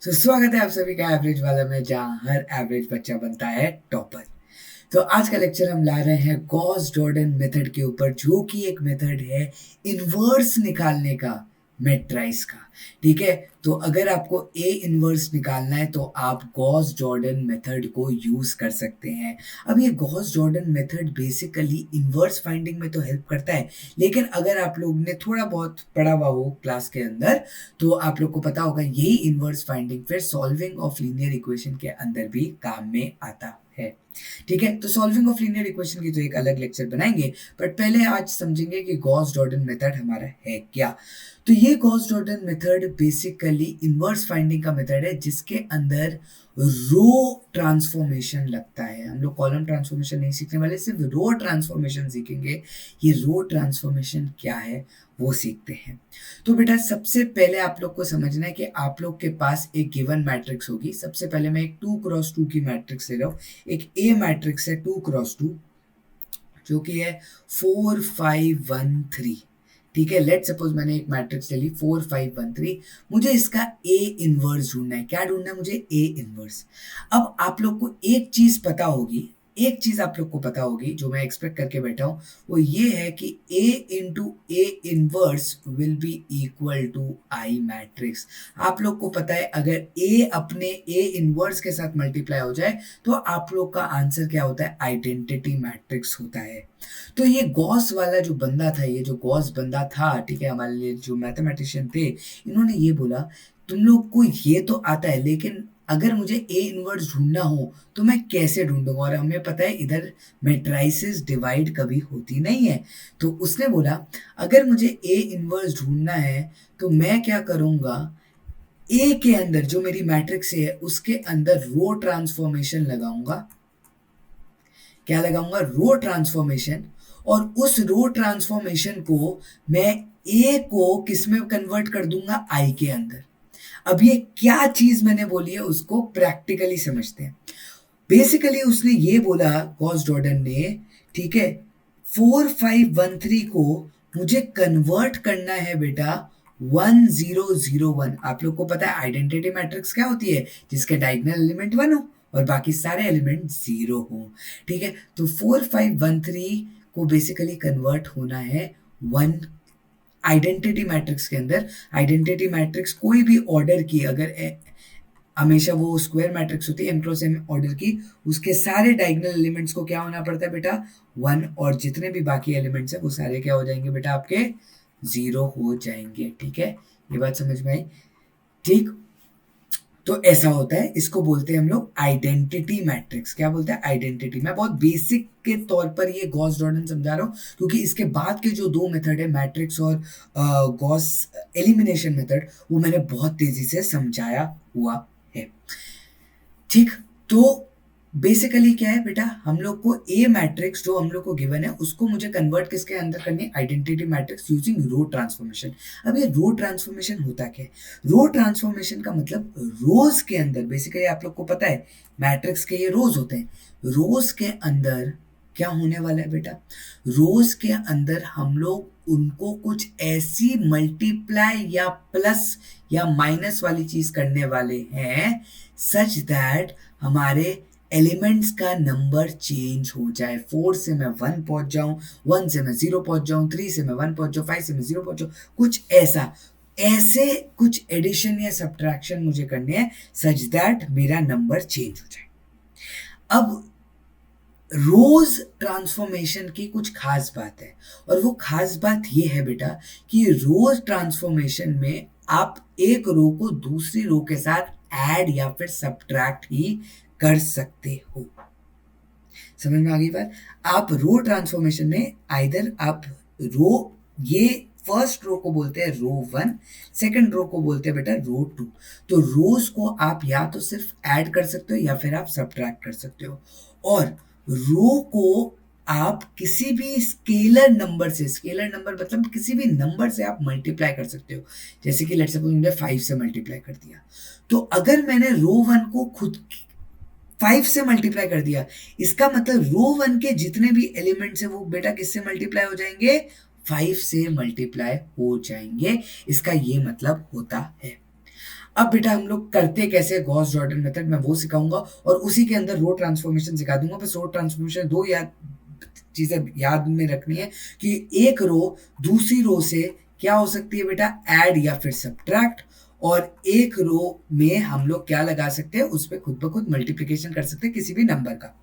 स्वागत है आप सभी का एवरेज वाला में, जहाँ हर एवरेज बच्चा बनता है टॉपर। तो आज का लेक्चर हम ला रहे हैं गॉस जॉर्डन मेथड के ऊपर, जो कि एक मेथड है इन्वर्स निकालने का मैट्रिक्स का। ठीक है, तो अगर आपको ए इन्वर्स निकालना है तो आप गॉस जॉर्डन मेथड को यूज कर सकते हैं। अब ये Gauss Jordan method basically inverse finding में तो हेल्प करता है, लेकिन अगर आप लोग ने थोड़ा बहुत पढ़ा हुआ हो क्लास के अंदर तो आप लोग को पता होगा यही इन्वर्स फाइंडिंग फिर सॉल्विंग ऑफ लीनियर इक्वेशन के अंदर भी काम में आता है। ठीक है, तो सॉल्विंग ऑफ लीनियर इक्वेशन की तो एक अलग लेक्चर बनाएंगे, बट पहले आज समझेंगे कि गॉस जॉर्डन मेथड हमारा है क्या। तो ये Gauss Jordan method basically inverse finding का मेथड है, जिसके अंदर रो ट्रांसफॉर्मेशन लगता है। हम लोग कॉलम ट्रांसफॉर्मेशन नहीं सीखने वाले, सिर्फ रो ट्रांसफॉर्मेशन सीखेंगे। ये रो ट्रांसफॉर्मेशन क्या है वो सीखते हैं। तो बेटा सबसे पहले आप लोग को समझना है कि आप लोग के पास एक गिवन मैट्रिक्स होगी। सबसे पहले मैं एक 2x2 की मैट्रिक्स ले रहा हूँ। एक ए मैट्रिक्स है 2x2, जो कि है 4 5 1 3। ठीक है, लेट सपोज मैंने एक मैट्रिक्स ले ली 4 5 1 3। मुझे इसका ए इनवर्स ढूंढना है। क्या ढूंढना है मुझे? A inverse. अब आप लोग को एक चीज पता होगी, एक चीज आप लोग को पता होगी जो मैं एक्सपेक्ट करके बैठा हूं, वो ये है कि A into A inverse will be equal to I matrix. आप लोग को पता है अगर ए अपने ए इनवर्स के साथ मल्टीप्लाई हो जाए तो आप लोग का आंसर क्या होता है? आइडेंटिटी मैट्रिक्स होता है। तो ये गॉस वाला जो बंदा था, ये जो गॉस बंदा था, ठीक है, हमारे लिए जो मैथमेटिशियन थे, इन्होंने ये बोला तुम लोग को ये तो आता है, लेकिन अगर मुझे ए इनवर्स ढूंढना हो तो मैं कैसे ढूंढूंगा? और हमें पता है इधर मैट्राइसिस डिवाइड कभी होती नहीं है। तो उसने बोला अगर मुझे ए इनवर्स ढूंढना है तो मैं क्या करूंगा, ए के अंदर जो मेरी मैट्रिक्स है उसके अंदर रो ट्रांसफॉर्मेशन लगाऊंगा। क्या लगाऊंगा? रो ट्रांसफॉर्मेशन। और उस रो ट्रांसफॉर्मेशन को मैं ए को किस में कन्वर्ट कर दूंगा? आई के अंदर। अब ये क्या चीज मैंने बोली है उसको प्रैक्टिकली समझते हैं। बेसिकली उसने ये बोला गॉस जॉर्डन ने, ठीक है, 4 5 1 3 को मुझे कन्वर्ट करना है बेटा 1001। आप लोग को पता है आइडेंटिटी मैट्रिक्स क्या होती है? जिसके डायगोनल एलिमेंट 1 हो और बाकी सारे एलिमेंट 0 हो। ठीक है, तो 4 5 1 3 को बेसिकली कन्वर्ट होना है 1 आइडेंटिटी मैट्रिक्स के अंदर। आइडेंटिटी मैट्रिक्स कोई भी ऑर्डर की, अगर हमेशा वो स्क्वायर मैट्रिक्स होती है m क्रॉस m ऑर्डर की, उसके सारे डायगोनल एलिमेंट्स को क्या होना पड़ता है बेटा? 1। और जितने भी बाकी एलिमेंट्स है वो सारे क्या हो जाएंगे बेटा? आपके 0 हो जाएंगे। ठीक है, ये बात समझ में आई? ठीक, तो ऐसा होता है, इसको बोलते हैं हम लोग आइडेंटिटी मैट्रिक्स। क्या बोलते हैं? आइडेंटिटी। मैं बहुत बेसिक के तौर पर ये गॉस जॉर्डन समझा रहा हूँ, क्योंकि इसके बाद के जो दो मेथड है मैट्रिक्स और गॉस एलिमिनेशन मेथड, वो मैंने बहुत तेजी से समझाया हुआ है। ठीक, तो बेसिकली क्या है बेटा, हम लोग को ए मैट्रिक्स जो हम लोग को गिवन है उसको मुझे कन्वर्ट किसके अंदर करनी है? आइडेंटिटी मैट्रिक्स यूजिंग रो ट्रांसफॉर्मेशन। अब ये रो ट्रांसफॉर्मेशन होता क्या है? रो ट्रांसफॉर्मेशन का मतलब रोज के अंदर, बेसिकली आप लोग को पता है मैट्रिक्स के ये रोज होते हैं, रोज के अंदर क्या होने वाला है बेटा? रोज के अंदर हम लोग उनको कुछ ऐसी मल्टीप्लाई या प्लस या माइनस वाली चीज करने वाले हैं सच दैट हमारे एलिमेंट्स का नंबर चेंज हो जाए। 4 से मैं 1 पहुंच जाऊं, 1 से मैं 0 पहुंच जाऊं, 3 से मैं 1 पहुंच जाऊं, 5 से मैं 0 पहुंच जाऊं, कुछ ऐसा। ऐसे कुछ एडिशन या सब्ट्रैक्शन मुझे करने हैं सच दैट मेरा नंबर चेंज हो जाए। अब रोज ट्रांसफॉर्मेशन की कुछ खास बात है, और वो खास बात ये है बेटा कि रोज ट्रांसफॉर्मेशन में आप एक रो को दूसरी रो के साथ ऐड या फिर सब्ट्रैक्ट ही कर सकते हो। समझ में आ गई बात? आप रो ट्रांसफॉर्मेशन में आइदर आप रो, ये फर्स्ट रो को बोलते हैं रो 1, सेकंड रो को बोलते हैं बेटा रो 2। तो रोज को आप या तो सिर्फ ऐड कर सकते हो या फिर आप सब्ट्रैक्ट कर सकते हो। और रो को आप किसी भी स्केलर नंबर से, स्केलर नंबर मतलब किसी भी नंबर से आप मल्टीप्लाई कर सकते हो। जैसे कि लेट्स सपोज मैंने 5 से मल्टीप्लाई कर दिया, तो अगर मैंने रो 1 को खुद 5 से मल्टीप्लाई कर दिया, इसका मतलब रो 1 के जितने भी एलिमेंट्स है वो बेटा किससे मल्टीप्लाई हो जाएंगे? 5 से मल्टीप्लाई हो जाएंगे। इसका ये मतलब होता है। अब बेटा हम लोग करते कैसे गॉस जॉर्डन मेथड, मैं वो सिखाऊंगा और उसी के अंदर रो ट्रांसफॉर्मेशन सिखा दूंगा। बस रो ट्रांसफॉर्मेशन दो याद चीजें याद में रखनी है कि एक रो दूसरी रो से क्या हो सकती है बेटा, ऐड या फिर सब्ट्रैक्ट, और एक रो में हम लोग क्या लगा सकते हैं, उस पर खुद ब खुद मल्टीप्लीकेशन कर सकते हैं किसी भी नंबर का।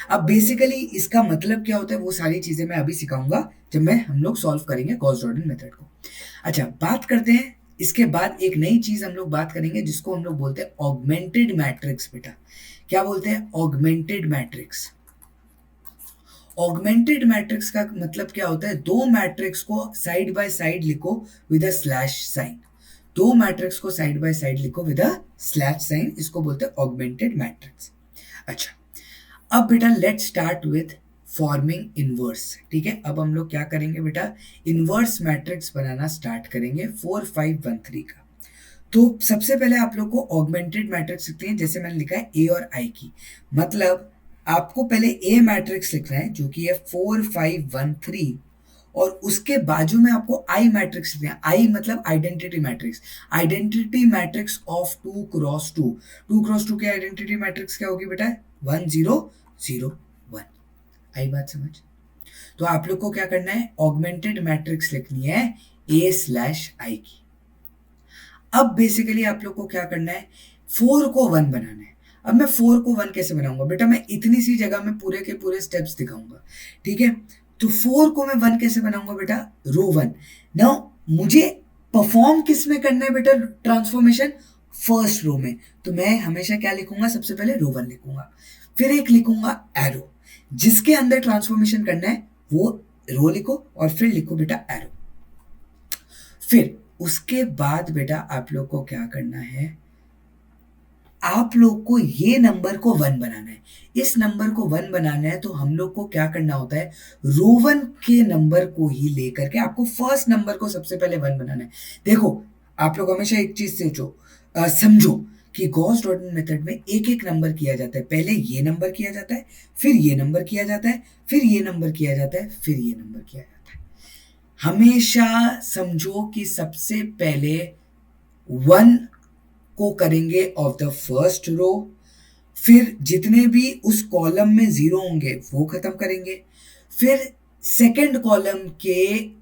अब बेसिकली इसका मतलब क्या होता है वो सारी चीजें मैं अभी सिखाऊंगा जब मैं हम लोग सॉल्व करेंगे गॉस जॉर्डन मेथड को। अच्छा बात करते हैं, इसके बाद एक नई चीज हम लोग बात करेंगे जिसको हम लोग बोलते हैं ऑगमेंटेड मैट्रिक्स। बेटा क्या बोलते हैं, ऑगमेंटेड मैट्रिक्स। ऑगमेंटेड मैट्रिक्स का मतलब क्या होता है, दो मैट्रिक्स को साइड बाय साइड लिखो विद अ स्लैश साइन। दो मैट्रिक्स को साइड बाय साइड लिखो विद अ स्लैश साइन, इसको बोलते हैं ऑगमेंटेड मैट्रिक्स। अच्छा अब बेटा let start with forming inverse. ठीक है, अब हम लोग क्या करेंगे बेटा, इनवर्स मैट्रिक्स बनाना स्टार्ट करेंगे 4 5 1 3 का। तो सबसे पहले आप लोग को ऑगमेंटेड मैट्रिक्स लिखते हैं, जैसे मैंने लिखा है ए और आई की, मतलब आपको पहले ए मैट्रिक्स लिखना है जो कि है 4 5 1 3, और उसके बाजू में आपको आई मैट्रिक्स लिखना है। आई मतलब identity matrix, identity matrix of 2 cross 2। 2 cross 2 की आइडेंटिटी मैट्रिक्स क्या होगी बेटा, 1 0 0 1। आई बात समझ? तो आप लोग को क्या करना है, ऑगमेंटेड मैट्रिक्स लिखनी है ए स्लैश आई की। अब बेसिकली आप लोग को क्या करना है, 4 को 1 बनाना है। अब मैं 4 को 1 कैसे बनाऊंगा बेटा, मैं इतनी सी जगह में पूरे के पूरे स्टेप्स दिखाऊंगा। ठीक है, तो 4 को मैं 1 कैसे बनाऊंगा बेटा, रो 1। नाउ मुझे परफॉर्म किस में करना है बेटा ट्रांसफॉर्मेशन, फर्स्ट रो में। तो मैं हमेशा क्या लिखूंगा, सबसे पहले रो 1 लिखूंगा, फिर एक लिखूंगा एरो, जिसके अंदर ट्रांसफॉर्मेशन करना है वो रो लिखो, और फिर लिखो बेटा एरो। फिर उसके बाद बेटा आप लोग को क्या करना है, आप लोग को ये नंबर को 1 बनाना है। इस नंबर को 1 बनाना है तो हम लोग को क्या करना होता है, रो 1 के नंबर को ही लेकर के आपको फर्स्ट नंबर को सबसे पहले 1 बनाना है। देखो आप लोग हमेशा एक चीज समझो कि गॉस जॉर्डन मेथड में एक एक नंबर किया जाता है। पहले ये नंबर किया जाता है, फिर ये नंबर किया जाता है, फिर ये नंबर किया जाता है, फिर ये नंबर किया जाता है। हमेशा समझो कि सबसे पहले 1 को करेंगे ऑफ द फर्स्ट रो, फिर जितने भी उस कॉलम में 0 होंगे वो खत्म करेंगे, फिर सेकंड कॉलम के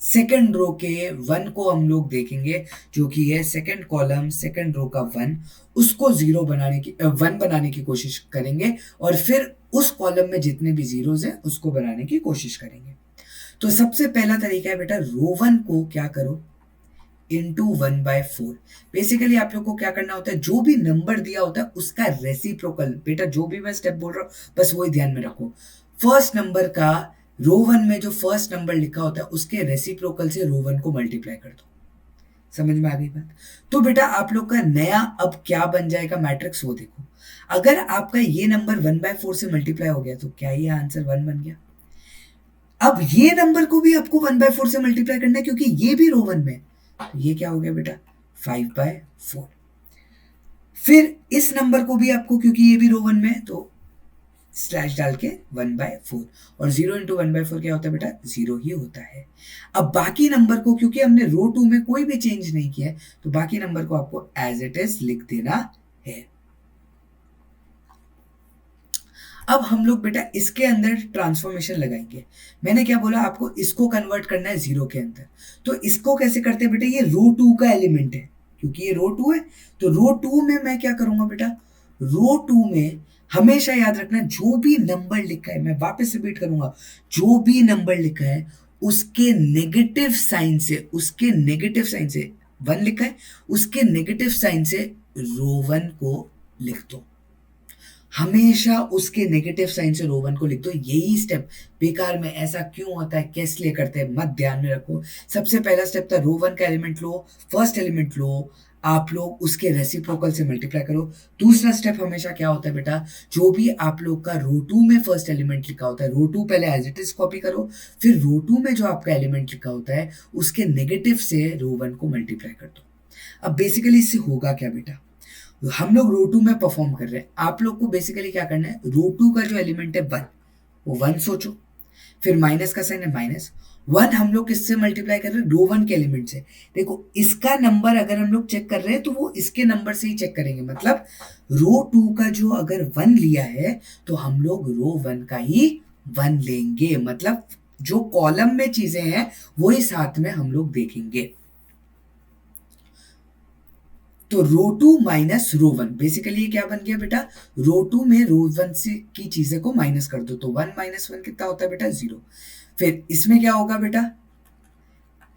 सेकंड रो के 1 को हम लोग देखेंगे जो कि है सेकंड कॉलम सेकंड रो का 1, उसको 0 बनाने की 1 बनाने की कोशिश करेंगे, और फिर उस कॉलम में जितने भी जीरोस हैं उसको बनाने की कोशिश करेंगे। तो सबसे पहला तरीका है बेटा, रो 1 को क्या करो, इंटू 1/4। बेसिकली आप लोग को क्या करना होता है, जो भी नंबर दिया होता है उसका रेसिप्रोकल, बेटा जो भी मैं स्टेप बोल रहा हूँ बस वही ध्यान में रखो। फर्स्ट नंबर का रो 1 में जो फर्स्ट नंबर लिखा होता है उसके रेसिप्रोकल से रो 1 को मल्टीप्लाई कर दो। समझ में आ गई बात? तो बेटा आप लोग का नया अब क्या बन जाएगा मैट्रिक्स, वो देखो। अगर आपका ये नंबर 1/4 से मल्टीप्लाई हो गया तो क्या ये आंसर 1 बन गया। अब ये नंबर को भी आपको 1/4 से मल्टीप्लाई करना है क्योंकि ये भी रो 1 में, तो ये क्या हो गया बेटा 5/4। फिर इस नंबर को भी आपको, क्योंकि ये भी रो 1 में है, तो स्लैश डाल के 1/4, और 0 इंटू 1/4 क्या होता है बेटा, 0 ही होता है। अब बाकी नंबर को, क्योंकि हमने रो 2 में कोई भी चेंज नहीं किया है, तो बाकी नंबर को आपको एज इट इज लिख देना है। अब हम लोग बेटा इसके अंदर ट्रांसफॉर्मेशन लगाएंगे। मैंने क्या बोला, आपको इसको कन्वर्ट करना है 0 के अंदर। तो इसको कैसे करते हैं बेटा, ये रो 2 का एलिमेंट है, क्योंकि ये रो 2 है, तो रो 2 में मैं क्या करूंगा बेटा, रो 2 में हमेशा याद रखना जो भी नंबर लिखा है, मैं वापस रिपीट करूंगा, जो भी नंबर लिखा है उसके नेगेटिव साइन से, उसके नेगेटिव साइन से 1 लिखा है, उसके नेगेटिव साइन से रो 1 को लिख दो। हमेशा उसके नेगेटिव साइन से रो 1 को लिख दो। यही स्टेप बेकार में ऐसा क्यों होता है, कैसे लिए करते हैं, मत ध्यान में रखो। सबसे पहला स्टेप था रो 1 का एलिमेंट लो, फर्स्ट एलिमेंट लो, आप लोग उसके रेसिप्रोकल से मल्टीप्लाई करो। दूसरा स्टेप हमेशा क्या होता है बेटा, जो भी आप लोग का रो 2 में फर्स्ट एलिमेंट लिखा होता है, रो 2 पहले एज इट इज कॉपी करो, फिर रो 2 में जो आपका एलिमेंट लिखा होता है उसके नेगेटिव से रो 1 को मल्टीप्लाई कर दो। अब बेसिकली इससे होगा क्या बेटा, हम लोग रो 2 में परफॉर्म कर रहे हैं, आप लोग को बेसिकली क्या करना है, रो 2 का जो एलिमेंट है 1, वो 1 सोचो, फिर माइनस का साइन है माइनस, 1 हम लोग किससे मल्टीप्लाई कर रहे हैं, रो 1 के एलिमेंट से। देखो इसका नंबर अगर हम लोग चेक कर रहे हैं तो वो इसके नंबर से ही चेक करेंगे, मतलब रो 2 का जो अगर 1 लिया है तो हम लोग रो 1 का ही 1 लेंगे, मतलब जो कॉलम में चीजें हैं वही साथ में हम लोग देखेंगे। तो रो 2 माइनस रो 1, बेसिकली ये क्या बन गया बेटा, रो 2 में रो 1 से की चीजें को माइनस कर दो, तो 1 माइनस 1 कितना होता है बेटा, 0। फिर इसमें क्या होगा बेटा,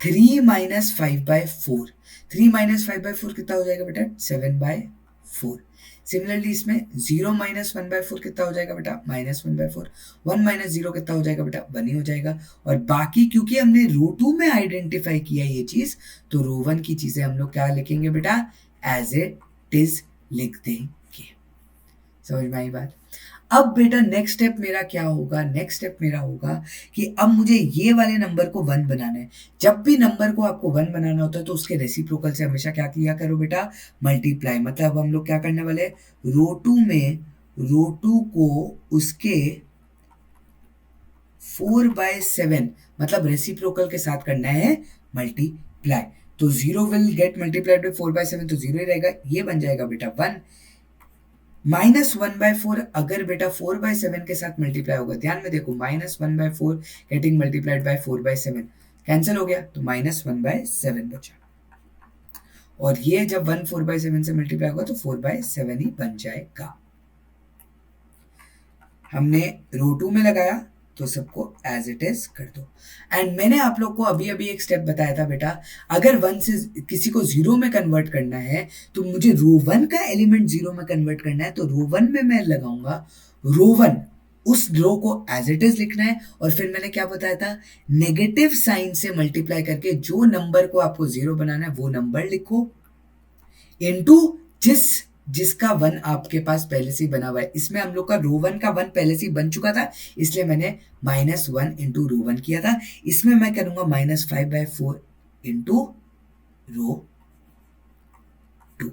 3 माइनस 5/4, 3 माइनस 5/4 कितना हो जाएगा बेटा, 7/4। सिमिलरली इसमें 0 माइनस 1/4 कितना हो जाएगा बेटा, -1/4। 1 माइनस 0 कितना हो जाएगा बेटा, 1 ही हो जाएगा। और बाकी क्योंकि हमने रो 2 में आइडेंटिफाई किया ये चीज, तो रो 1 की चीजें हम लोग क्या लिखेंगे बेटा, एज इट इज लिख देंगे। समझ में आई बात। अब बेटा नेक्स्ट स्टेप मेरा क्या होगा, नेक्स्ट स्टेप मेरा होगा कि अब मुझे ये वाले नंबर को 1 बनाना है। जब भी नंबर को आपको 1 बनाना होता है तो उसके रेसिप्रोकल से हमेशा क्या किया करो बेटा, मल्टीप्लाई। मतलब हम लोग क्या करने वाले, रो 2 में रो 2 को उसके 4/7 मतलब रेसिप्रोकल के साथ करना है मल्टीप्लाई। तो 0 विल गेट मल्टीप्लाइड बाय 4/7, तो 0 ही रहेगा, ये बन जाएगा बेटा 1। -1/4 अगर बेटा 4/7 के साथ मल्टीप्लाई होगा, ध्यान में देखो, -1/4 गेटिंग मल्टीप्लाइड बाय 4/7 कैंसिल हो गया, तो -1/7 बचा। और ये जब 1 4/7 से मल्टीप्लाई होगा तो 4/7 ही बन जाएगा। हमने रो 2 में लगाया तो सबको एज इट इज कर दो। एंड मैंने आप लोग को अभी अभी एक स्टेप बताया था बेटा, अगर 1 से किसी को 0 में कन्वर्ट करना है तो मुझे रो 1 का एलिमेंट 0 में कन्वर्ट करना है, तो रो 1 में मैं लगाऊंगा रो 1, उस रो को एज इट इज लिखना है। और फिर मैंने क्या बताया था, नेगेटिव साइन से मल्टीप्लाई करके जो नंबर को आपको 0 बनाना है वो नंबर लिखो, इनटू जिसका 1 आपके पास पहले से ही बना हुआ है। इसमें हम लोग का रो 1 का 1 पहले से ही बन चुका था, इसलिए मैंने -1 इंटू रो 1 किया था। इसमें मैं करूंगा -5/4 इंटू रो 2।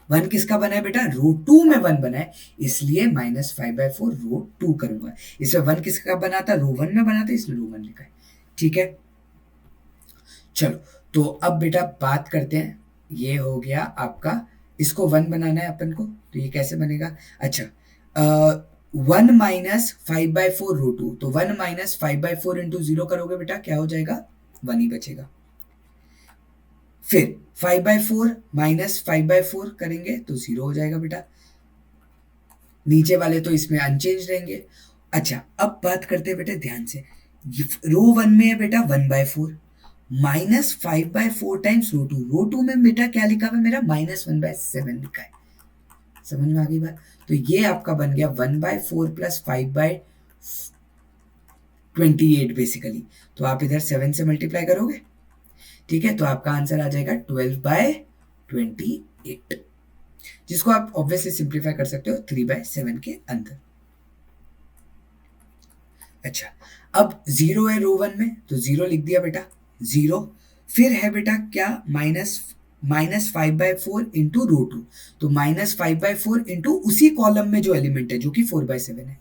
1 किसका बना है बेटा, रो 2 में 1 बना है, इसलिए -5/4 रो 2 करूंगा। इसमें 1 किसका बना था, रो 1 में बना था, इसलिए रो 1 लिखा है। ठीक है, चलो तो अब बेटा बात करते हैं, ये हो गया आपका, इसको 1 बनाना है अपन को, तो ये कैसे बनेगा, अच्छा 1 माइनस 5/4 रो 2, तो 1 माइनस 5/4 इंटू 0 करोगे बेटा, क्या हो जाएगा, 1 ही बचेगा। फिर 5/4 माइनस 5/4 करेंगे तो 0 हो जाएगा बेटा, नीचे वाले तो इसमें अनचेंज रहेंगे। अच्छा अब बात करते हैं बेटा ध्यान से, रो 1 में है बेटा 1/4, -5/4 टाइम्स रो 2 में बेटा क्या लिखा हुआ है मेरा, -1/7 लिखा है। समझ में आ गई बात। तो ये आपका बन गया 1/4 प्लस 5/28 बेसिकली। तो आप इधर 7 से मल्टीप्लाई करोगे, ठीक है, तो आपका आंसर आ जाएगा 12/28, जिसको आप ऑब्वियसली सिंप्लीफाई कर सकते हो 3/7 के अंदर। अच्छा अब 0 है रो 1 में, तो 0 लिख दिया बेटा, 0। फिर है बेटा क्या, -5/4 इंटू रो 2, तो -5/4 इंटू उसी कॉलम में जो एलिमेंट है जो कि 4/7 है,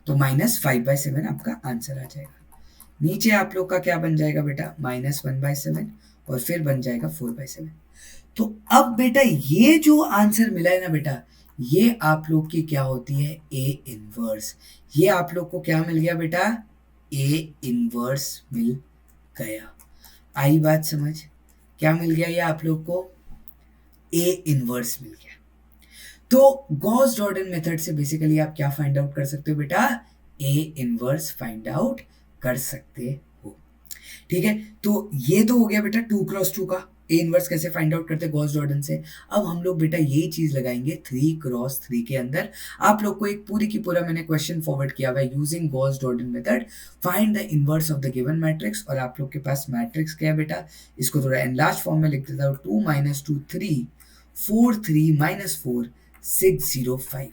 तो -5/7 आपका आंसर आ जाएगा। नीचे आप लोग का क्या बन जाएगा बेटा, -1/7 और फिर बन जाएगा 4/7। तो अब बेटा ये जो आंसर मिला है ना बेटा, ये आप लोग की क्या होती है, ए इनवर्स। ये आप लोग को क्या मिल गया बेटा, ए इनवर्स मिल गया। आई बात समझ, क्या मिल गया ये आप लोग को, ए इनवर्स मिल गया। तो गॉस जॉर्डन मेथड से बेसिकली आप क्या फाइंड आउट कर सकते हो बेटा, ए इनवर्स फाइंड आउट कर सकते हो। ठीक है, तो ये तो हो गया बेटा 2x2 का ए इनवर्स कैसे फाइंड आउट करते हैं गॉस जॉर्डन से। अब हम लोग बेटा यही चीज लगाएंगे 3x3 के अंदर। आप लोग को एक पूरी की पूरा मैंने क्वेश्चन फॉरवर्ड किया हुआ है, using Gauss Jordan method find the inverse of the given matrix. और आप लोग के पास मैट्रिक्स क्या है बेटा, इसको थोड़ा एनलार्ज फॉर्म में लिख देता हूँ, 2 - 2 3 4 3 - 4 6 0 5।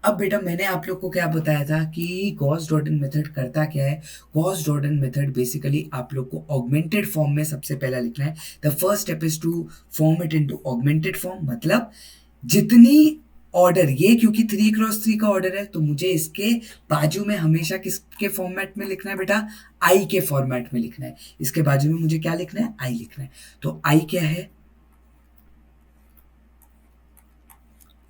अब बेटा मैंने आप लोग को क्या बताया था कि गॉस जॉर्डन मेथड करता क्या है। गॉस जॉर्डन मेथड बेसिकली आप लोग को ऑगमेंटेड फॉर्म में सबसे पहला लिखना है। The first step is to form it into augmented form, मतलब जितनी ऑर्डर ये क्योंकि 3 क्रॉस 3 का ऑर्डर है तो मुझे इसके बाजू में हमेशा किसके फॉर्मेट में लिखना है बेटा, आई के फॉर्मेट में लिखना है। इसके बाजू में मुझे क्या लिखना है, आई लिखना है। तो आई क्या है,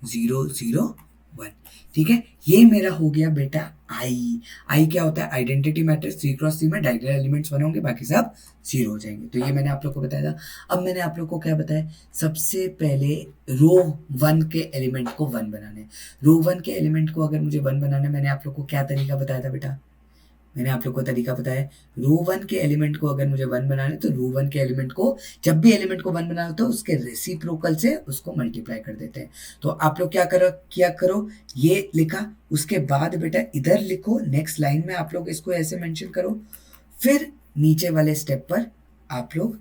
0 0 1। ठीक है, ये मेरा हो गया बेटा आई। आई क्या होता है, आइडेंटिटी मैट्रिक्स 3 क्रॉस 3 में डायगोनल एलिमेंट्स 1 होंगे, बाकी सब 0 हो जाएंगे। तो ये मैंने आप लोग को बताया था। अब मैंने आप लोग को क्या बताया, सबसे पहले रो 1 के एलिमेंट को 1 बनाना है। रो 1 के एलिमेंट को अगर मुझे 1 बनाना है, मैंने आप लोग को क्या तरीका बताया था बेटा, मैंने आप लोग को तरीका बताया, रो 1 के एलिमेंट को अगर मुझे 1 बनाना है तो रो 1 के एलिमेंट को, जब भी एलिमेंट को 1 बनाना होता है उसके रेसिप्रोकल से उसको मल्टीप्लाई कर देते हैं। तो आप लोग क्या करो, ये लिखा, उसके बाद बेटा इधर लिखो, नेक्स्ट लाइन में आप लोग इसको ऐसे मेंशन करो, फिर नीचे वाले स्टेप पर आप लोग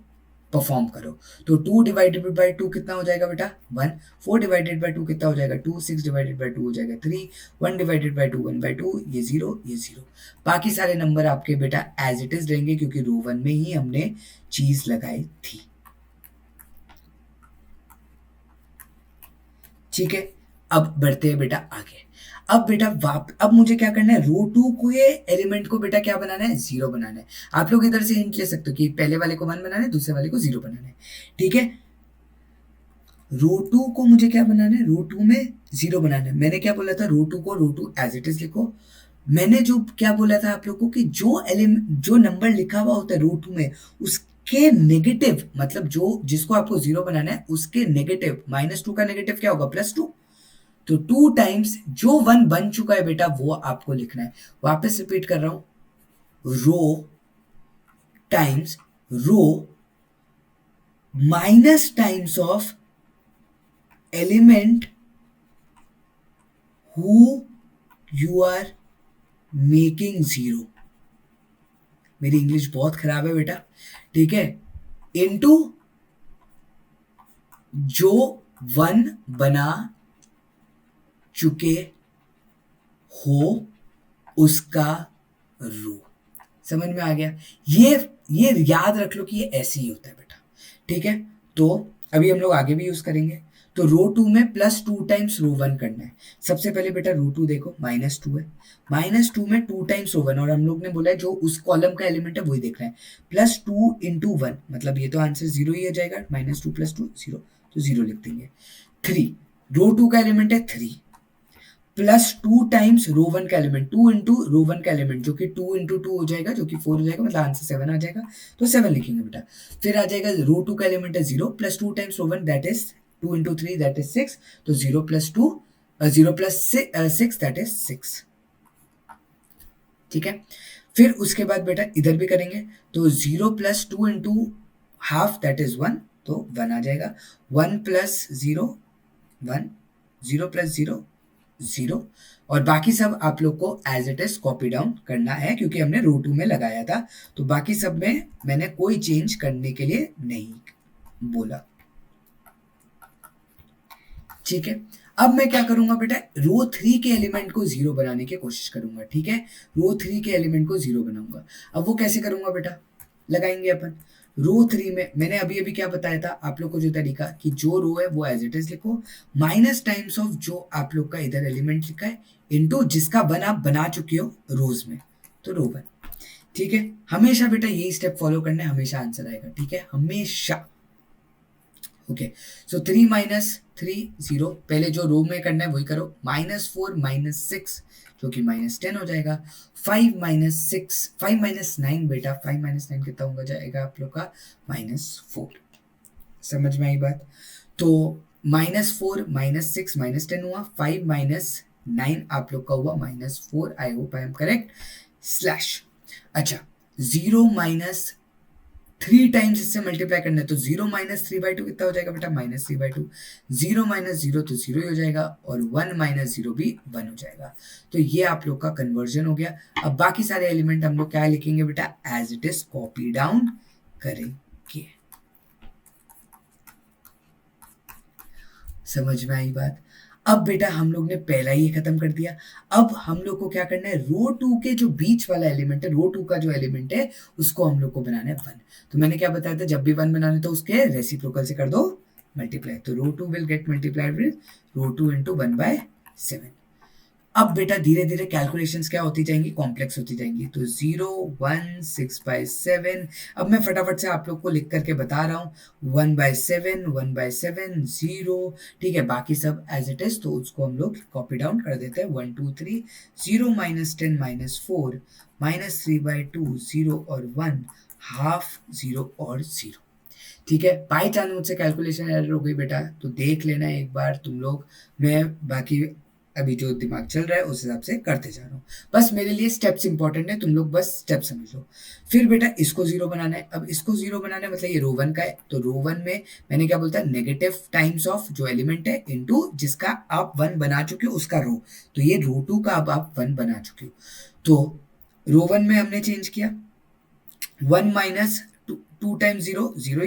परफॉर्म करो। तो 2 डिवाइडेड बाय 2 कितना हो जाएगा बेटा, 1। 4 डिवाइडेड बाय 2 कितना हो जाएगा, 2। 6 डिवाइडेड बाय 2 हो जाएगा 3। 1 डिवाइडेड बाय 2 1/2, ये 0 ये 0। बाकी सारे नंबर आपके बेटा एज इट इज रहेंगे क्योंकि रो 1 में ही हमने चीज लगाई थी। ठीक है, अब बढ़ते हैं बेटा आगे। अब बेटा अब मुझे क्या करना है, रो 2 को ये एलिमेंट को बेटा क्या बनाना है, 0 बनाना है। आप लोग इधर से हिंट ले सकते हो कि पहले वाले को 1 बनाना है, दूसरे वाले को 0 बनाना है। ठीक है, रो 2 को मुझे क्या बनाना है, रो 2 में 0 बनाना है। मैंने क्या बोला था, रो 2 को रो 2 एज इट इज लिखो। मैंने जो क्या बोला था आप लोग को कि जो नंबर लिखा हुआ होता है रो 2 में, उसके नेगेटिव, मतलब जो जिसको आपको 0 बनाना है उसके नेगेटिव, -2 का नेगेटिव क्या होगा, +2। तो 2 टाइम्स जो 1 बन चुका है बेटा वो आपको लिखना है। वापस रिपीट कर रहा हूं, row times row minus times of element who you are making 0। मेरी इंग्लिश बहुत खराब है बेटा, ठीक है, इनटू जो 1 बना चुके हो उसका रो। समझ में आ गया, ये याद रख लो कि ये ऐसे ही होता है बेटा। ठीक है, तो अभी हम लोग आगे भी यूज करेंगे। तो रो 2 में +2 टाइम्स रो 1 करना है। सबसे पहले बेटा रो 2 देखो, -2 है, -2 में 2 टाइम्स रो 1, और हम लोग ने बोला है जो उस कॉलम का एलिमेंट है वही देखना है। +2 × 1 मतलब ये तो आंसर 0 ही हो जाएगा, -2 + 2 0, तो 0 लिख देंगे। 3 रो 2 का एलिमेंट है 3, +2 टाइम्स रो 1 का एलिमेंट, 2 × रो 1 का एलिमेंट जो कि 2 × 2 हो जाएगा, जो कि 4 हो जाएगा, मतलब आंसर 7 आ जाएगा, तो 7 लिखेंगे बेटा। फिर आ जाएगा रो 2 का एलिमेंट है 0, +2 times row 1 that is 2 × 3 that is 6, तो 0 + 2 0 + 6 दैट इज 6। ठीक है, फिर उसके बाद बेटा इधर भी करेंगे, तो 0 + 2 × हाफ दैट इज 1, तो 1 आ जाएगा। 1 + 0 1, 0 + 0 0, और बाकी सब आप लोग को as it is copy down करना है क्योंकि हमने रो 2 में लगाया था, तो बाकी सब में मैंने कोई चेंज करने के लिए नहीं बोला। ठीक है, अब मैं क्या करूंगा बेटा, रो 3 के एलिमेंट को 0 बनाने की कोशिश करूंगा। ठीक है, रो 3 के एलिमेंट को 0 बनाऊंगा। अब वो कैसे करूंगा बेटा, लगाएंगे अपन। रो 3 में मैंने अभी अभी क्या बताया था आप लोग को, जो तरीका कि जो रो है वो एज इट इज लिखो, माइनस टाइम्स ऑफ जो आप लोग का इधर एलिमेंट लिखा है, इनटू जिसका 1 आप बना चुके हो रोज में, तो रो 1। ठीक है, हमेशा बेटा यही स्टेप फॉलो करना है, हमेशा आंसर आएगा। ठीक है, हमेशा। ओके, सो 3 - 3 0, पहले जो रो में करना है वही करो। -4 - 6 जो कि -10 हो जाएगा। 5 - 6 5 - 9 बेटा, 5 - 9 कितना होगा जाएगा आप लोग का, -4। समझ में आई बात। तो -4 - 6 -10 हुआ, 5 - 9 आप लोग का हुआ -4। I hope I am correct. Slash, अच्छा 0 - 3 टाइम्स इससे मल्टीप्लाई करना है, तो 0 - 3/2 कितना हो जाएगा बेटा, -3/2। 0 - 0 तो 0 ही हो जाएगा, और 1 - 0 भी 1 हो जाएगा। तो ये आप लोग का कन्वर्जन हो गया। अब बाकी सारे एलिमेंट हम लोग क्या लिखेंगे बेटा, as it is copy down करेंगे। समझ में आई बात। अब बेटा हम लोग ने पहला ही खत्म कर दिया। अब हम लोग को क्या करना है, रो 2 के जो बीच वाला एलिमेंट है, रो 2 का जो एलिमेंट है उसको हम लोग को बनाना है 1। तो मैंने क्या बताया था, जब भी 1 बनाना है तो उसके रेसिप्रोकल से कर दो मल्टीप्लाई, तो row two will get multiplied with row two into 1/7। अब बेटा धीरे धीरे कैलकुलेशंस क्या होती जाएंगी, कॉम्प्लेक्स होती जाएंगी। तो 0 1 6/7। अब मैं फटाफट से आप लोग को लिख करके बता रहा हूँ, 1/7 1/7 0। ठीक है, बाकी सब एज इट इज, तो उसको हम लोग कॉपी डाउन कर देते हैं। 1 2 3 0 -10 -4 -3/2 0 और 1 हाफ 0 और 0। ठीक है, बाई चांस मुझसे कैलकुलेशन एरर हो गई बेटा तो देख लेना एक बार तुम लोग। मैं बाकी अभी जो दिमाग चल रहा है उस हिसाब से करते जा रहा हूँ। बस मेरे लिए स्टेप्स इंपॉर्टेंट है, तुम लोग बस स्टेप समझ लो। फिर बेटा इसको जीरो बनाना है। अब इसको जीरो बनाना है मतलब ये रो वन का है, तो रो वन में मैंने क्या बोलता है, नेगेटिव टाइम्स ऑफ जो एलिमेंट है इनटू जिसका आप वन बना चुके हो उसका रो। तो ये रो टू का अब आप वन बना चुके हो, तो रो वन में हमने चेंज किया 1 minus two times zero zero,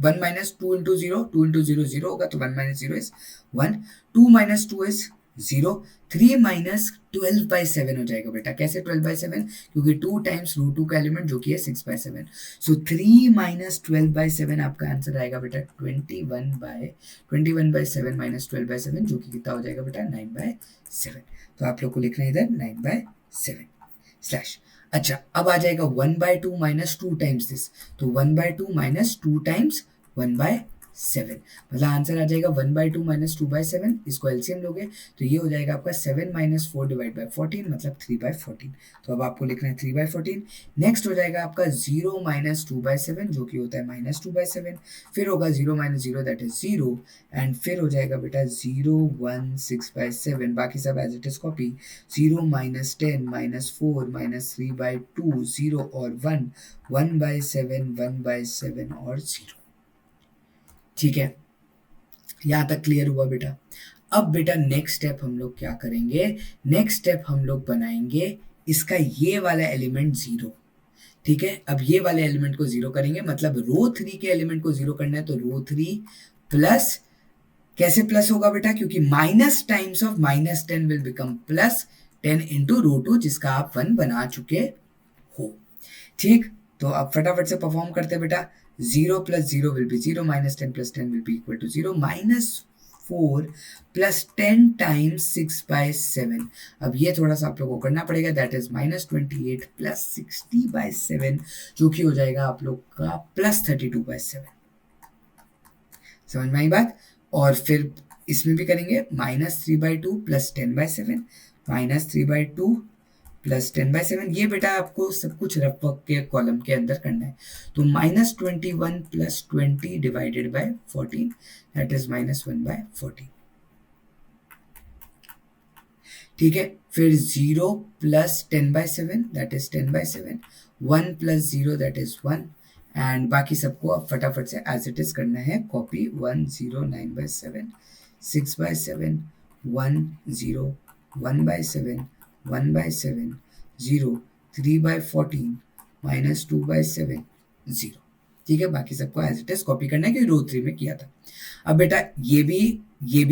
1 minus two into zero, two into zero zero होगा, तो 1 minus zero is 1। 2 minus two is 0। 3 minus 12/7 हो जाएगा बेटा। कैसे 12/7? क्योंकि 2 टाइम्स रूट 2 का एलिमेंट जो कि है 6/7। सो 3 माइनस 12/7 आपका आंसर आएगा बेटा 21/7 माइनस 12/7 जो कि कितना हो जाएगा बेटा 9/7। तो आप लोग को लिखना है इधर 9/7 स्लैश। अच्छा, अब आ जाएगा 1/2 माइनस 2 टाइम्स दिस, तो 1/2 माइनस 2 टाइम्स 1/7, मतलब आंसर आ जाएगा 1/2 माइनस 2/7। इसको एलसीएम लोगे तो ये हो जाएगा आपका 7 माइनस 4 डिवाइड बाई 14 मतलब 3/14। तो अब आपको लिखना है 3/14। नेक्स्ट हो जाएगा आपका 0 माइनस 2/7 जो कि होता है माइनस 2/7। फिर होगा 0 माइनस 0 दैट इज 0। एंड फिर हो जाएगा बेटा 0 1 6/7, बाकी सब as it is copy. 0 minus 10 minus 4 minus 3/2 0 और 1 1/7 1/7 और 0। ठीक है, यहाँ तक क्लियर हुआ बेटा। अब बेटा नेक्स्ट स्टेप हम लोग क्या करेंगे, नेक्स्ट स्टेप हम लोग बनाएंगे इसका ये वाला एलिमेंट जीरो। ठीक है, अब ये वाले एलिमेंट को जीरो करेंगे, मतलब रो थ्री के एलिमेंट को जीरो करना है, तो रो थ्री प्लस, कैसे प्लस होगा बेटा, क्योंकि minus times of -10 will become +10 into row two जिसका आप 1 बना चुके हो। ठीक, तो अब फटाफट से परफॉर्म करते हैं बेटा। 0 plus 0 will be 0 minus 10 plus 10 will be equal to 0 -4 plus 10 times 6/7। अब ये थोड़ा सा आप लोगों को करना पड़ेगा, दैट इज -28 प्लस 60/7 जो कि हो जाएगा आप लोग का +32/7। समझ में आई बात। और फिर इसमें भी करेंगे -3/2 प्लस 10/7 -3/2 प्लस 10/7। ये बेटा आपको सब कुछ रफ वर्क के कॉलम के अंदर करना है। तो -21 plus 20 divided by 14 that is -1/14। ठीक है, फिर 0 plus 10/7 that is 10/7, 1 plus 0 that is 1। And बाकी सबको अब फटाफट से एज इट इज करना है कॉपी। 1 0 9/7 6/7 1 0 1/7 1/7 0 3/14 -2/7 0। ठीक है, बाकी सबको एज इट इज कॉपी करना है क्योंकि रो 3 में किया था। अब बेटा ये भी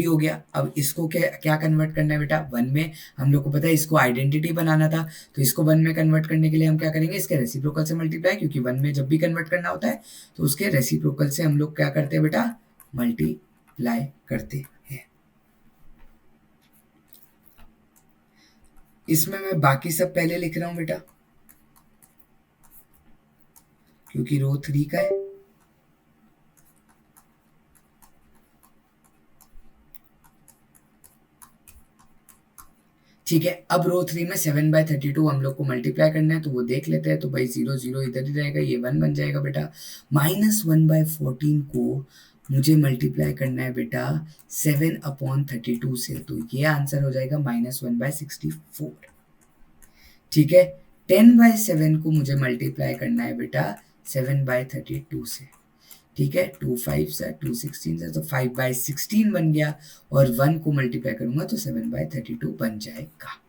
हो गया। अब इसको क्या क्या कन्वर्ट करना है बेटा, वन में हम लोग को पता है इसको आइडेंटिटी बनाना था, तो इसको वन में कन्वर्ट करने के लिए हम क्या करेंगे, इसके रेसिप्रोकल से मल्टीप्लाई, क्योंकि वन में जब भी कन्वर्ट करना होता है तो उसके रेसिप्रोकल से हम लोग क्या करते हैं बेटा, मल्टीप्लाई करते हैं। इसमें मैं बाकी सब पहले लिख रहा हूं बेटा क्योंकि रो 3 का है। ठीक है, अब रो 3 में 7/32 हम लोग को मल्टीप्लाई करना है, तो वो देख लेते हैं। तो भाई 0 0 इधर ही रहेगा, ये 1 बन जाएगा बेटा। -1/14 को मुझे मल्टीप्लाई करना है बेटा 7/32 से, तो ये आंसर हो जाएगा -1/64। ठीक है, 10/7 को मुझे मल्टीप्लाई करना है बेटा 7/32 से। ठीक है, 2 5 से 2 16 से, तो 5/16 बन गया, और 1 को मल्टीप्लाई करूंगा तो 7/32 बन जाएगा।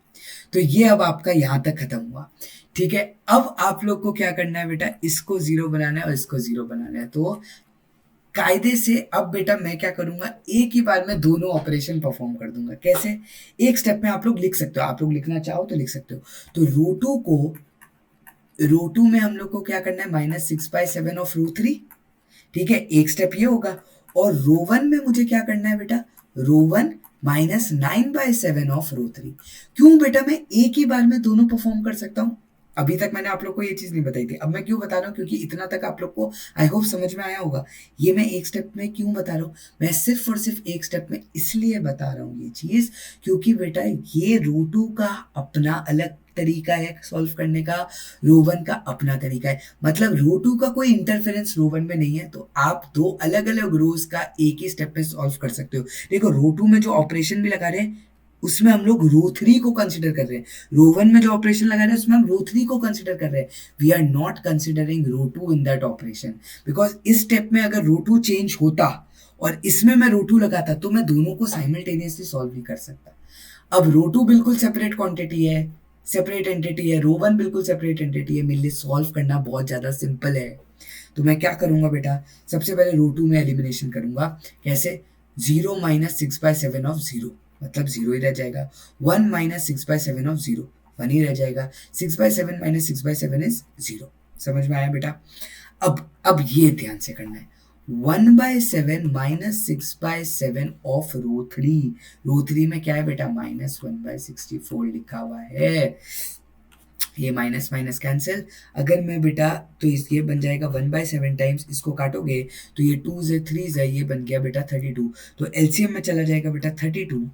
तो ये अब आपका यहाँ तक खत्म हुआ। ठीक है, अब आप लोग को क्या करना है बेटा, इसको जीरो बनाना है और इसको जीरो बनाना है। तो कायदे से अब बेटा मैं क्या करूंगा, एक ही बार में दोनों ऑपरेशन परफॉर्म कर दूंगा। कैसे, एक स्टेप में आप लोग लिख सकते हो, आप लोग लिखना चाहो तो लिख सकते हो। तो रो टू में हम लोग को क्या करना है, -6/7 ऑफ रो 3। ठीक है, एक स्टेप ये होगा, और रो वन में मुझे क्या करना है बेटा, row one minus 9/7 of row three. क्यों बेटा, मैं एक ही बार में दोनों परफॉर्म कर सकता हूँ। अभी तक मैंने आप लोग को ये चीज नहीं बताई थी, अब मैं क्यों बता रहा हूँ, क्योंकि इतना तक आप लोग को आई होप समझ में आया होगा। ये मैं एक स्टेप में क्यों बता रहा हूँ, मैं सिर्फ और सिर्फ एक स्टेप में इसलिए बता रहा हूँ ये चीज, क्योंकि बेटा ये रो टू का अपना अलग तरीका है सॉल्व करने का, रो वन का अपना तरीका है। मतलब रो टू का कोई इंटरफेरेंस रो वन में नहीं है, तो आप दो अलग अलग रोज का एक ही स्टेप में सॉल्व कर सकते हो। देखो रो टू में जो ऑपरेशन भी लगा रहे हैं उसमें हम लोग रो थ्री को कंसिडर कर रहे हैं, रो वन में जो ऑपरेशन लगा रहे हैं उसमें हम रो थ्री को कंसिडर कर रहे हैं। We are not considering row two in that operation, because इस स्टेप में अगर रो टू चेंज होता और इसमें मैं रो टू लगाता तो मैं दोनों को साइमल्टेनियसली सॉल्व नहीं कर सकता। अब रो टू बिल्कुल सेपरेट क्वांटिटी है, सेपरेट एंटिटी है, रो वन बिल्कुल सेपरेट एंटिटी है, मेरे लिए सॉल्व करना बहुत ज़्यादा सिंपल है। तो मैं क्या करूँगा बेटा, सबसे पहले रो टू में एलिमिनेशन करूँगा। कैसे, 0 - 6/7 ऑफ 0 मतलब 0 ही रह जाएगा, 1 - 6/7 ऑफ 0 1 ही रह जाएगा, 6/7 - 6/7 इज 0। समझ में आया बेटा। अब ये ध्यान से करना है, 1/7 - 6/7 ऑफ रो थ्री में क्या है बेटा, -1/64 लिखा हुआ है। ये माइनस माइनस कैंसिल, अगर मैं बेटा तो ये बन जाएगा 1/7 टाइम्स, इसको काटोगे तो ये 2 से 3 है, ये बन गया बेटा 32। तो एलसीएम में चला जाएगा बेटा 32,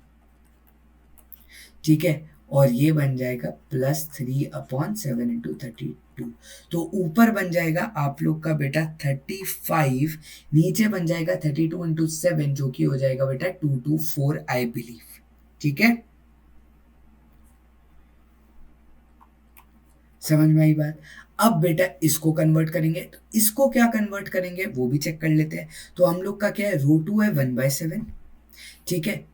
ठीक है, और ये बन जाएगा +3/7 इंटू 32। तो ऊपर बन जाएगा आप लोग का बेटा 35, नीचे बन जाएगा 32 इंटू 7 जो कि हो जाएगा बेटा 224 आई बिलीव। ठीक है, समझ में आई बात। अब बेटा इसको कन्वर्ट करेंगे, तो इसको क्या कन्वर्ट करेंगे वो भी चेक कर लेते हैं। तो हम लोग का क्या है, रो टू है 1/7, ठीक है,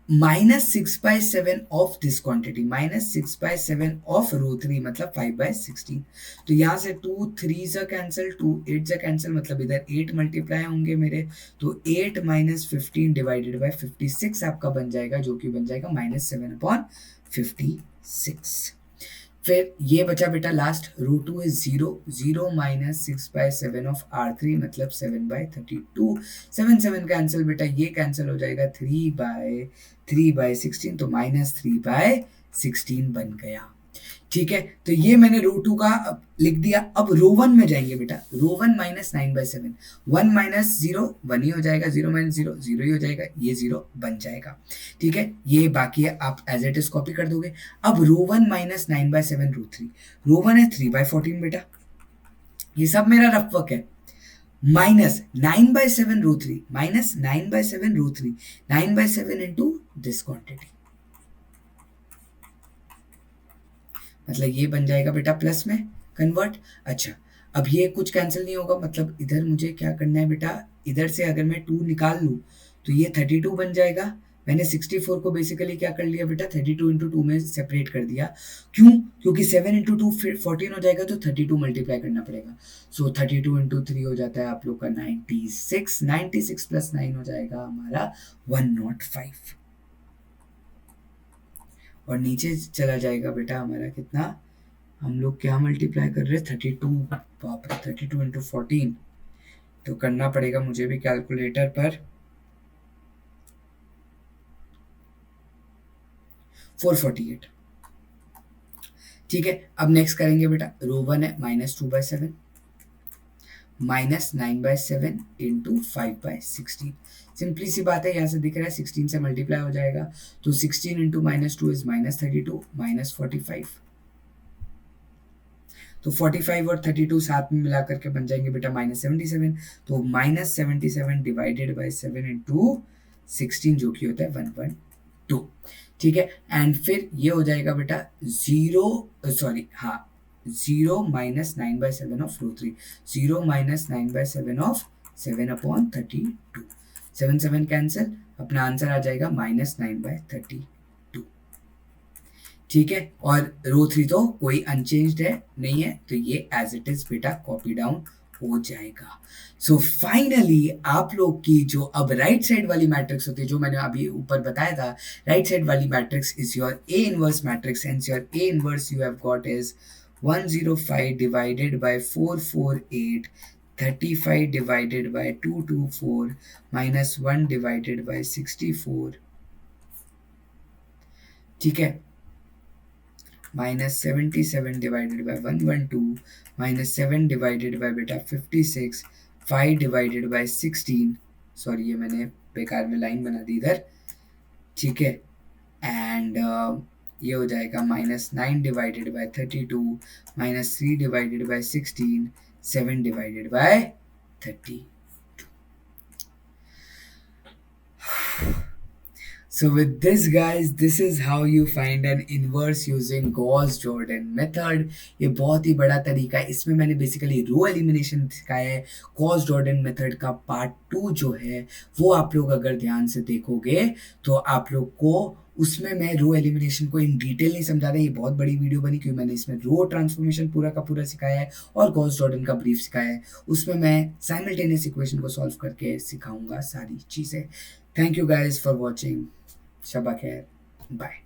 -6/7 of this quantity, -6/7 of row three मतलब 5/16। तो यहाँ से 2 3 से कैंसिल, 2 8 से कैंसिल, मतलब इधर 8 मल्टीप्लाई होंगे मेरे। तो 8 - 15 डिवाइडेड बाय 56 आपका बन जाएगा, जो कि बन जाएगा -7/56। फिर ये बचा बेटा last, row two is 0, 0 - 6/7 of R3 मतलब 7/32। 7 7 कैंसिल बेटा, ये कैंसिल हो जाएगा 3/16, तो -3/16 बन गया। ठीक है, तो ये मैंने रो टू का लिख दिया। अब रो वन में जाएंगे बेटा, रो वन -9/7, 1 - 0 1 ही हो जाएगा, 0 - 0 0 ही हो जाएगा, ये 0 बन जाएगा। ठीक है, ये बाकी है, आप एज इट इज कॉपी कर दोगे। अब रो वन -9/7 रो थ्री, रो वन है 3/14 बेटा, ये सब मेरा रफ वर्क है। -9/7 row three, -9/7 row three, 9/7 into this quantity, मतलब ये बन जाएगा बेटा प्लस में कन्वर्ट। अच्छा, अब ये कुछ कैंसिल नहीं होगा, मतलब इधर मुझे क्या करना है बेटा, इधर से अगर मैं 2 निकाल लूँ तो ये 32 बन जाएगा। मैंने 64 को बेसिकली क्या कर लिया बेटा, 32 इंटू 2 में सेपरेट कर दिया। क्यों, क्योंकि 7 इंटू 2 फिर 14 हो जाएगा, तो 32 मल्टीप्लाई करना पड़ेगा। सो 32 इंटू 3 हो जाता है आप लोग का 96, 96 प्लस 9 हो जाएगा हमारा 105, और नीचे चला जाएगा बेटा हमारा कितना, हम लोग क्या मल्टीप्लाई कर रहे हैं 32, बाप रे 32 इंटू 14, तो करना पड़ेगा मुझे भी कैलकुलेटर पर, 448। ठीक है, अब नेक्स्ट करेंगे बेटा, रो वन है -2/7 -9/7 इंटू 5/16। सिंपली सी बात है, यहाँ से दिख रहा है 16 से मल्टीप्लाई हो जाएगा, तो 16 इंटू -2 इज -32 -45, तो 45 और 32 साथ में मिला करके बन जाएंगे बेटा -77। तो -77 डिवाइडेड बाय 7 इंटू 16 जो कि होता है 112। ठीक है, एंड फिर ये हो जाएगा बेटा 0 - 9/7 of row three, 0 - 9/7 of 7/32, 7 7 cancel, अपना आंसर आ जाएगा -9/32। ठीक है, और रो थ्री तो कोई अनचेंज्ड है नहीं है, तो ये एज इट इज बेटा कॉपी डाउन हो जाएगा। सो फाइनली आप लोग की जो अब राइट साइड वाली मैट्रिक्स होती है, जो मैंने अभी ऊपर बताया था, राइट साइड वाली matrix is your A inverse matrix, and your A inverse you have got is 105 divided by 448 35 divided by 224 minus 1 divided by 64, ठीक है, -77 divided by 112 -7 divided by बेटा 56, 5 divided by 16, सॉरी ये मैंने बेकार में लाइन बना दी इधर, ठीक है, एंड ये हो जाएगा -9 divided by 32 -3 divided by 16, 7 divided by 30. So with this guys, this is how you find an inverse using Gauss-Jordan method. ये बहुत ही बड़ा तरीका है, इसमें मैंने बेसिकली रो एलिमिनेशन सिखाया है। गॉस-जॉर्डन मेथड का पार्ट 2 जो है वो आप लोग अगर ध्यान से देखोगे तो आप लोग को उसमें मैं रो एलिमिनेशन को इन डिटेल नहीं समझा रहा, ये बहुत बड़ी वीडियो बनी क्योंकि मैंने इसमें रो ट्रांसफॉर्मेशन पूरा का पूरा सिखाया है और गॉस-जॉर्डन का ब्रीफ सिखाया है। उसमें मैं साइमल्टेनियस इक्वेशन को सॉल्व करके सिखाऊंगा सारी चीज़ें। Thank you guys for watching. शबा खैर, बाय।